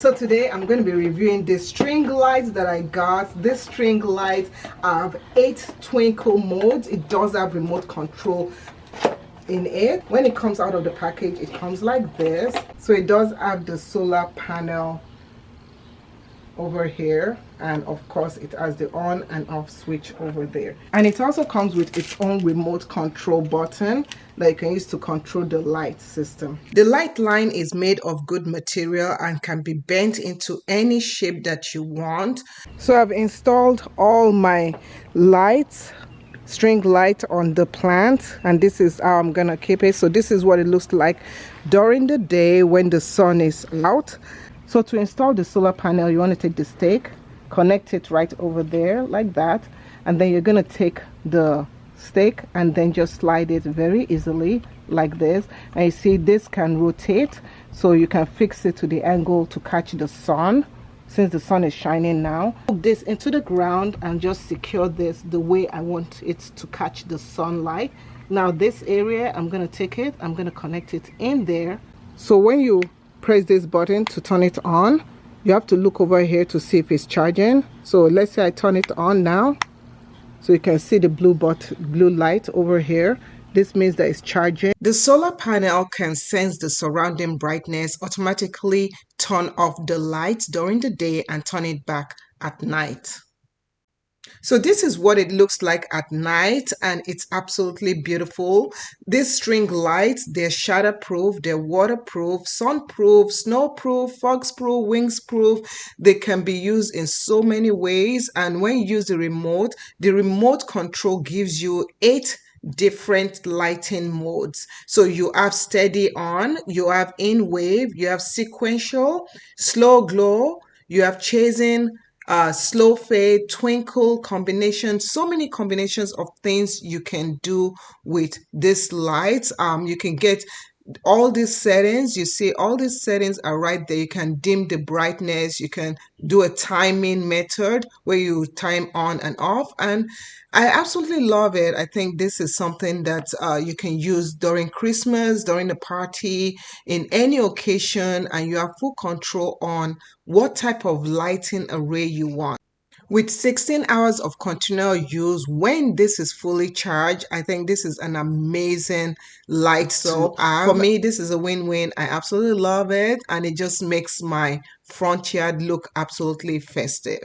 So today I'm going to be reviewing the string lights that I got. This string light have 8 twinkle modes. It does have remote control in it. When it comes out of the package, it comes like this. So it does have the solar panel over here, and of course it has the on and off switch over there, and it also comes with its own remote control button that you can use to control the light system. The light line is made of good material and can be bent into any shape that you want. So I've installed all my lights, string light, on the plant, and this is how I'm gonna keep it. So this is what it looks like during the day when the sun is out. So to install the solar panel, you want to take the stake, connect it right over there like that, and then you're going to take the stake and then just slide it very easily like this. And you see this can rotate, so you can fix it to the angle to catch the sun since the sun is shining now. Put this into the ground and just secure this the way I want it to catch the sunlight. Now this area, I'm going to take it, I'm going to connect it in there. So when you press this button to turn it on, you have to look over here to see if it's charging. So let's say I turn it on now, so you can see the blue light over here. This means that it's charging. The solar panel can sense the surrounding brightness, automatically turn off the lights during the day and turn it back at night. So this is what it looks like at night, and it's absolutely beautiful. These string lights, they're shatterproof, they're waterproof, sunproof, snowproof, foxproof, wingsproof. They can be used in so many ways, and when you use the remote control gives you 8 different lighting modes. So you have steady on, you have in wave, you have sequential, slow glow, you have chasing, slow fade, twinkle combination. So many combinations of things you can do with this light. You can get all these settings. You see all these settings are right there. You can dim the brightness, you can do a timing method where you time on and off, and I absolutely love it. I think this is something that you can use during Christmas, during a party, in any occasion, and you have full control on what type of lighting array you want. With 16 hours of continual use, when this is fully charged, I think this is an amazing light to have. For me, this is a win-win. I absolutely love it, and it just makes my front yard look absolutely festive.